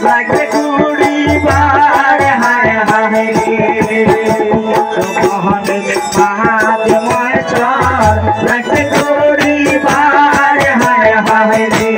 লাগবে কুড়িবার হায় হায় রে মোহন মাহাজ মহেশ্বর লাগবে কুড়িবার হায় হায় রে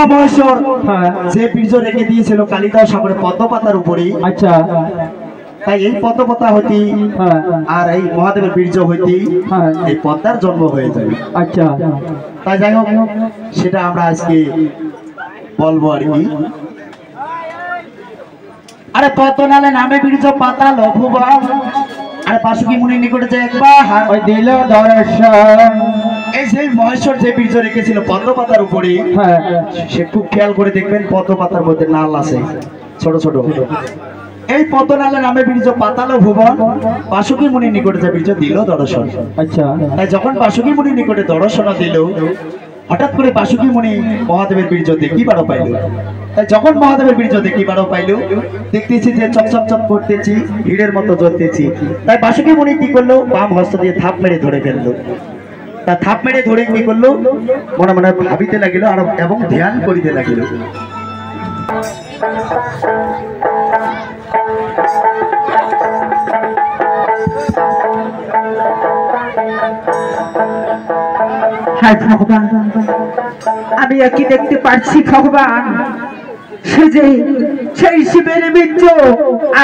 মহেশ্বর যে বীর্য রেখে দিয়েছিল কালিদাস সাগরে পদ্মপাতার উপরে। আচ্ছা, তাই এই পদ্মপাতা হইতে আর এই মহাদেবের বীর্য হইতে এই পদ্মার জন্ম হয়ে যাবে। আচ্ছা, তাই যাই হোক সেটা আমরা আজকে বলবো আর কি। আরে পদ্মনালে নামে বীর্য পাতা লভুবা, আরে বাসুকি মুনির নিকটে যে একবার ওই দিল দর্শন। এই যে মহেশ্বর যে বীর্য রেখেছিল পদ্মপাতার উপরে, সে খুব খেয়াল করে দেখবেন পদ্মপাতার মধ্যে নাল আছে ছোট ছোট। এই পদ্মনালে নামে বীর্য পাতাল ভুবন, বাসুকি মুনির নিকটে যে বীর্য দিল দর্শন। আচ্ছা, তাই যখন বাসুকি মুনির নিকটে দর্শন দিল, হঠাৎ করে বাসুকি মুনি মহাদেবের বীর্য দেখিবারও পাইল। তাই যখন মহাদেবের বীর্য দেখিবারও পাইল, দেখতেছি যে চকচক করতেছি, ভিড়ের মতো জ্বলতেছি। তাই বাসুকি মুনি কি করলো, বাম হস্ত দিয়ে থাপ মেরে ধরে ফেললো। তা থাপ মেরে ধরে কি করলো, মনে মনে ভাবিতে লাগিল আর এবং ধ্যান করিতে লাগিল। হায় ভগবান, আমি কি দেখতে পাচ্ছি ভগবান, সেই শিবের বীর্য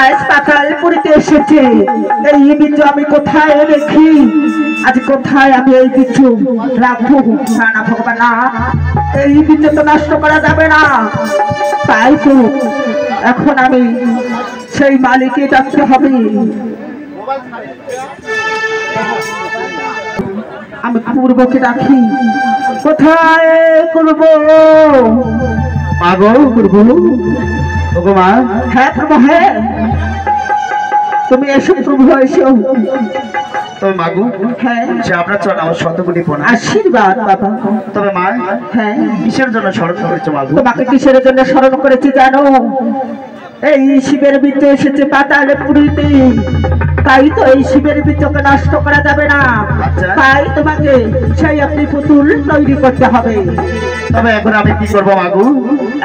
আজ পাতাল পুরীতে এসেছে। এই বীর্য আমি কোথায় রেখি, আজ কোথায় আমি এই বীর্য রাখবো? না না ভগবান, না, এই বীর্য তো নষ্ট করা যাবে না। তাই তো এখন আমি সেই মালিককে ডাকতে হবে। আমি পূর্বকে ডাকি, কোথায় করব? মাগো করবো, ওগো মা। হ্যাঁ প্রভু, হ্যাঁ তুমি এসো প্রভু, এসো। তবে মাগো, হ্যাঁ, সে আপনার চরণ আমার শতকোটি প্রণাম। আশীর্বাদ বাবা। তবে মা, হ্যাঁ, কিসের জন্য স্মরণ করেছো মাগো? তোমাকে কিসের জন্য স্মরণ করেছি জানো? এই শিবের বীর্য এসেছে পাতালে পুরীতে, তাই তো এই শিবের বীর্যকে নষ্ট করা যাবে না। তাই তোমাকে সেই আপনি পুতুল তৈরি করতে হবে। তবে এখন আমি কি করবো মাগো?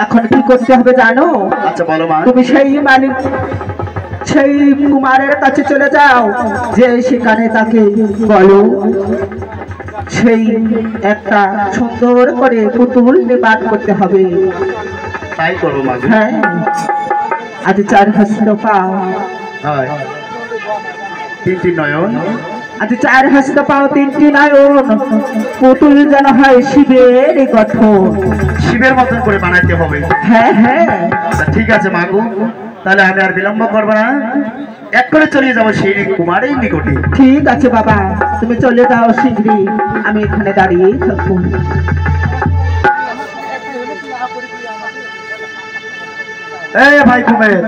এখন কি করতে হবে জানো? আচ্ছা বলো মা। তুমি সেই মালিক, সেই কুমারের কাছে চলে যাও, যে সেখানে তাকে বলো সেই একটা সুন্দর করে পুতুল নির্মাণ করতে হবে। তাই করবো মাগো। হ্যাঁ, আজ 4 হস্ত পাও, হয় 3টি নয়ন, আজ 4 হস্ত পাও 3টি নয়ন, পুতুল যেন হয় শিবের গঠন। শিবের মতন করে বানাইতে হবে। হ্যাঁ হ্যাঁ, ঠিক আছে মাগো, তাহলে আমি আর বিলম্ব করবো না, এক করে চলে যাবো সেই কুমারের নিকটে। ঠিক আছে বাবা, তুমি চলে যাও শীঘ্রই, আমি এখানে দাঁড়িয়ে থাকবো। এ ভাই কুমের,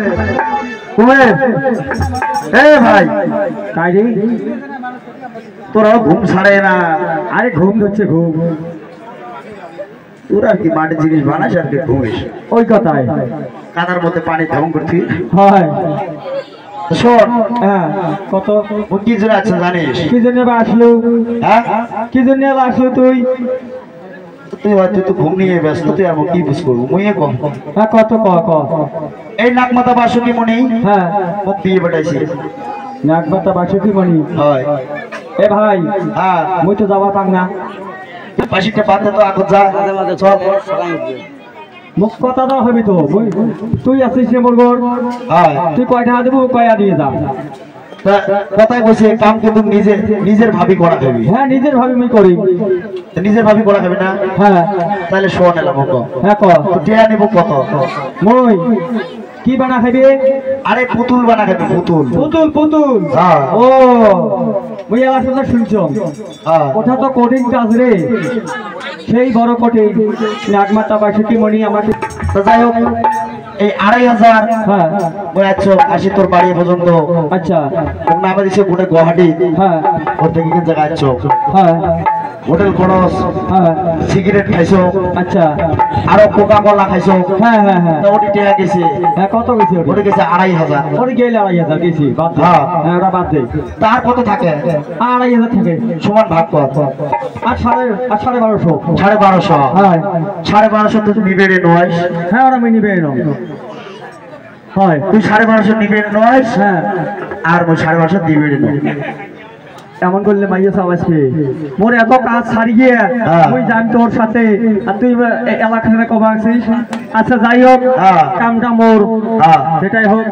কুমের, এ ভাই কাইরে, তোরা ঘুম ছাড়ে না? আরে ঘুম ধরছে, ঘুম। তোরা কি মাটির জিনিস বানাস আর কি ঘুমিস? ওই কথাই, কাদার মধ্যে পানি ধাবন করছি। হয় শোন, হ্যাঁ, কত কি জন্য আছে জানিস? কি জন্য আসলো? হ্যাঁ, কি জন্য আসলো তুই? তুই হয়তো তো ঘুম নিয়ে ব্যস্ত, তুই আর কি বুঝ করবো? মুইয়ে কম। হ্যাঁ, কত ক এই নাকমাতা বাসুকি মনি, হ্যাঁ, মুখ দিয়ে বেটাইছি। নাকবাতা বাসুকি মনি, হয়। এ ভাই, হ্যাঁ, মুই তো যাওয়া পাক না। বাসিটা পাতে তো আগত যা, চল। মুখ কথা দাও হবি তো, তুই আছিস রে মোর ঘর, হয়। তুই কয়টা দেবো, কয়া দিয়ে যা। কথায় বসে কাম কিন্তু নিজের ভাবি করা খাবি। হ্যাঁ, নিজের ভাবি মুই করি। নিজের ভাবি করা খাবি না? হ্যাঁ, তাহলে শোন এলাম। হ্যাঁ ক, টিয়া নিব কত? মই কি বানা খাবি? আরে পুতুল বানা খাবি, পুতুল। পুতুল, পুতুল। হ্যাঁ। ও, মুই আমার কথা শুনছ, হ্যাঁ। ওটা তো কঠিন কাজ রে, সেই বড় কঠিন। নাগমাতা বাসুকি মনি আমাকে, তো যাই হোক, এই 2500, হ্যাঁ, 180 তোর বাড়ি পর্যন্ত। আচ্ছা, নামে দিছে গোটে গুয়াহাটি, হ্যাঁ ওর থেকে কিন্তু জায়গায় আছো, হ্যাঁ হোটেল খরচ, হ্যাঁ, সিগারেট খাইছো, আচ্ছা, আরো কোকা কোলা খাইছো। হ্যাঁ হ্যাঁ হ্যাঁ, ওটি টিয়া গেছে, হ্যাঁ, কত গেছি ওটা? ওটি গেছে 2500। ওটা গেলে 2500 গেছি, বাদ দে। হ্যাঁ। হ্যাঁ, ওটা বাদ দে। তার কত থাকে? 2500 থেকে সমান ভাগ কত? আর 1250। 1250। হ্যাঁ 1250 তো নিবে রে নয়। হ্যাঁ, ওরা আমি নিবে এনো, হয় তুই 1250 নিবে নয়, হ্যাঁ। আর মই 1250 দিবে রে নয়। এমন করলে মাইয়া সব আসবে, মোর এত কাজ ছাড়িয়ে তুই যান তোর সাথে, আর তুই এলাকায় কবা আছিস। আচ্ছা যাই হোক, কামটা মোর, সেটাই হোক।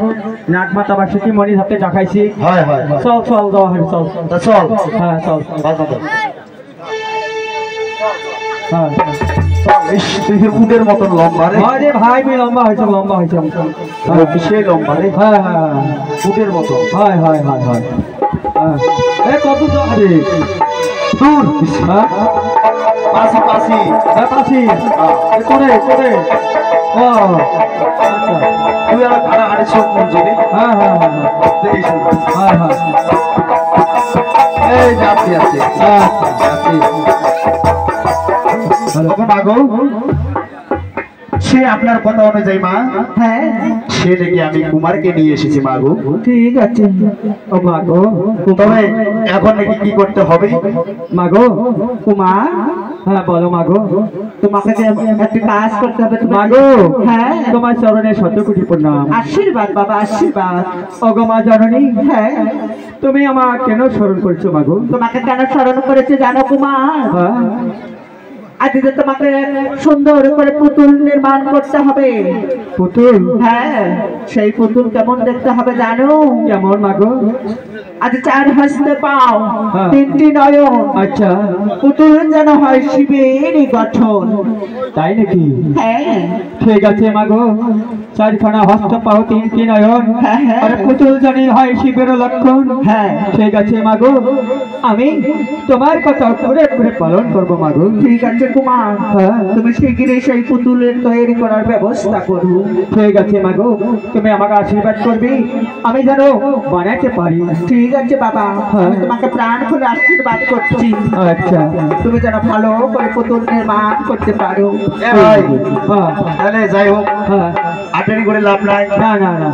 নাগমাতা বাসুকি মনির হাতে দেখাইছি। হয় হয়, চল চল, যাওয়া হবে, চল চল। হ্যাঁ চল, হ্যাঁ। উদের মতন লম্বা রে। হয় রে ভাই, লম্বা হয়েছে, লম্বা হয়েছে, সেই লম্বা রে। হ্যাঁ হ্যাঁ, উদের মতো। হয় হয় হয় হয়। এ কত যাবে দূর? হ্যাঁ, পাশি পাশি। হ্যাঁ পাচ্ছি, করে করে। ও আচ্ছা, তুই আমার ভাড়া হাঁড়ি সব মঞ্জুরি। হ্যাঁ হ্যাঁ হ্যাঁ হ্যাঁ হ্যাঁ, এই যাচ্ছি যাচ্ছি আচ্ছা, যাচ্ছি। ওগো মা গো, সে আপনার কথা অনুযায়ী মা, হ্যাঁ সে দেখে আমি কুমারকে নিয়ে এসেছি মা গো। ঠিক আছে ও মা গো। তবে এখন নাকি কি করতে হবে মা গো কুমার, হ্যাঁ বলো মা গো। তোমাকে যে একটা কাজ করতে হবে মা গো। হ্যাঁ তোমার চরণে শত কোটি প্রণাম। আশীর্বাদ বাবা, আশীর্বাদ। ওগো মা জননী, হ্যাঁ তুমি আমার কেন স্মরণ করছো মা গো? তোমাকে কেন স্মরণ করেছে জানো কুমার? হ্যাঁ আজকে তোমাকে সুন্দর করে পুতুল নির্মাণ করতে হবে। পুতুল? হ্যাঁ সেই পুতুল কেমন দেখতে হবে জানো? কেমন মা গো? আজ 4 হস্তে পাও, 3টি নয়ন। আচ্ছা। পুতুল যেন হয় শিবেরই গঠন। তাই নাকি? হ্যাঁ ঠিক আছে মা গো। 4খানা হস্ত পাও, 3টি নয়ন, আর পুতুল যেন হয় শিবের লক্ষণ। হ্যাঁ ঠিক আছে মা গো, আমি তোমার কথা পুরো পালন করবো মা গো। ঠিক আছে কুমার, তুমি শীঘ্রই সেই পুতুলের তৈরি করার ব্যবস্থা করো। ঠিক আছে মা গো, তুমি আমাকে আশীর্বাদ করবে আমি যেন বানাতে পারি। ঠিক আছে বাবা, আমি তোমাকে প্রাণ খুলে আশীর্বাদ করছি। আচ্ছা, তুমি যেন ভালো করে পুতুল নির্মাণ করতে পারো। তাহলে যাই হোক, আটারি করে লাভ নাই। না না না।